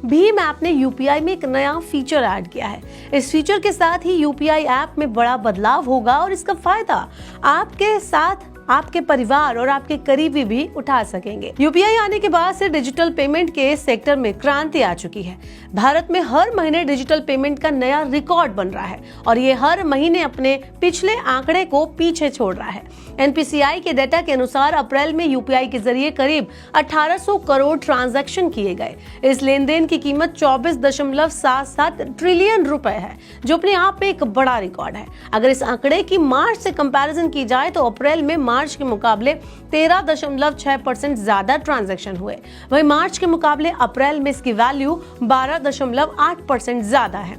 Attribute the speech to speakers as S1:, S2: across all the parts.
S1: Bhim app ने UPI में एक नया फीचर ऐड किया है। इस फीचर के साथ ही यूपीआई ऐप में बड़ा बदलाव होगा और इसका फायदा आपके साथ आपके परिवार और आपके करीबी भी उठा सकेंगे। यूपीआई आने के बाद से डिजिटल पेमेंट के सेक्टर में क्रांति आ चुकी है। भारत में हर महीने डिजिटल पेमेंट का नया रिकॉर्ड बन रहा है और ये हर महीने अपने पिछले आंकड़े को पीछे छोड़ रहा है। एनपीसीआई के डेटा के अनुसार अप्रैल में यूपीआई के जरिए करीब 1800 करोड़ ट्रांजैक्शन किए गए। इस लेन देन की कीमत 24.77 ट्रिलियन रुपए है, जो अपने आप में एक बड़ा रिकॉर्ड है। अगर इस आंकड़े की मार्च से कंपैरिजन की जाए तो अप्रैल में मार्च के मुकाबले 13.6% ज्यादा ट्रांजैक्शन हुए। वहीं मार्च के मुकाबले अप्रैल में इसकी वैल्यू 12.8% ज्यादा है।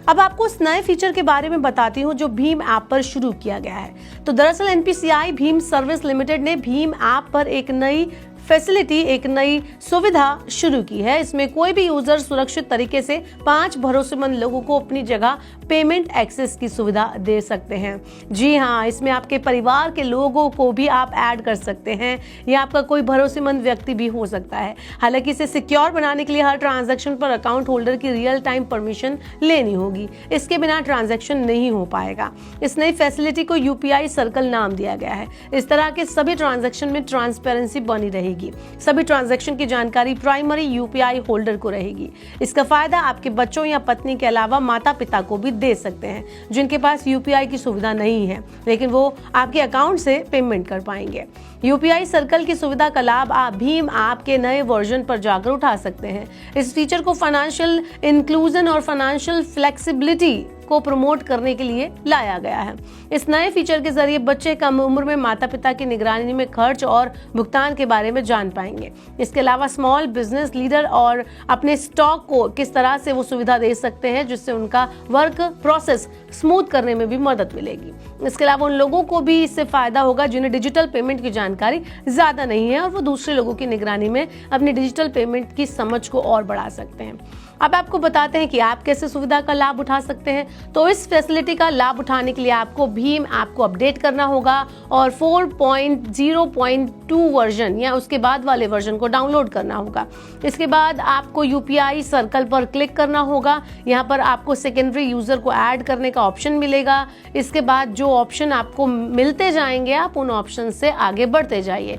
S1: अब आपको इस नए फीचर के बारे में बताती हूँ जो भीम ऐप पर शुरू किया गया है। तो दरअसल एनपीसीआई भीम सर्विस लिमिटेड ने भीम ऐप पर एक नई फैसिलिटी, एक नई सुविधा शुरू की है। इसमें कोई भी यूजर सुरक्षित तरीके से 5 भरोसेमंद लोगों को अपनी जगह पेमेंट एक्सेस की सुविधा दे सकते हैं। जी हाँ, इसमें आपके परिवार के लोगों को भी आप ऐड कर सकते हैं या आपका कोई भरोसेमंद व्यक्ति भी हो सकता है। हालांकि इसे सिक्योर बनाने के लिए हर ट्रांजैक्शन पर अकाउंट होल्डर की रियल टाइम परमिशन लेनी होगी। इसके बिना ट्रांजैक्शन नहीं हो पाएगा। इस नई फैसिलिटी को यूपीआई सर्कल नाम दिया गया है। इस तरह के सभी ट्रांजैक्शन में ट्रांसपेरेंसी बनी रहेगी। सभी ट्रांजैक्शन की जानकारी प्राइमरी यूपीआई होल्डर को रहेगी। इसका फायदा आपके बच्चों या पत्नी के अलावा माता पिता को भी दे सकते हैं, जिनके पास यूपीआई की सुविधा नहीं है, लेकिन वो आपके अकाउंट से पेमेंट कर पाएंगे। यूपीआई सर्कल की सुविधा का लाभ आप भीम ऐप के नए वर्जन पर जाकर उठा सकते हैं। इस फीचर को फाइनेंशियल इंक्लूजन और फाइनेंशियल फ्लेक्सिबिलिटी को प्रमोट करने के लिए लाया गया है। इस नए फीचर के जरिए बच्चे कम उम्र में माता पिता की निगरानी में खर्च और भुगतान के बारे में जान पाएंगे। इसके अलावा स्मॉल बिजनेस लीडर और अपने स्टॉक को किस तरह से वो सुविधा दे सकते हैं, जिससे उनका वर्क प्रोसेस स्मूथ करने में भी मदद मिलेगी। इसके अलावा उन लोगों को भी इससे फायदा होगा जिन्हें डिजिटल पेमेंट की जानकारी ज्यादा नहीं है और वो दूसरे लोगों की निगरानी में अपनी डिजिटल पेमेंट की समझ को और बढ़ा सकते हैं। अब आपको बताते हैं कि आप कैसे सुविधा का लाभ उठा सकते हैं। तो इस फैसिलिटी का लाभ उठाने के लिए आपको भीम ऐप को अपडेट करना होगा और 4.0.2 वर्जन या उसके बाद वाले वर्जन को डाउनलोड करना होगा। इसके बाद आपको यूपीआई सर्कल पर क्लिक करना होगा। यहाँ पर आपको सेकेंडरी यूजर को ऐड करने का ऑप्शन मिलेगा। इसके बाद जो ऑप्शन आपको मिलते जाएंगे, आप उन ऑप्शन से आगे बढ़ते जाइए।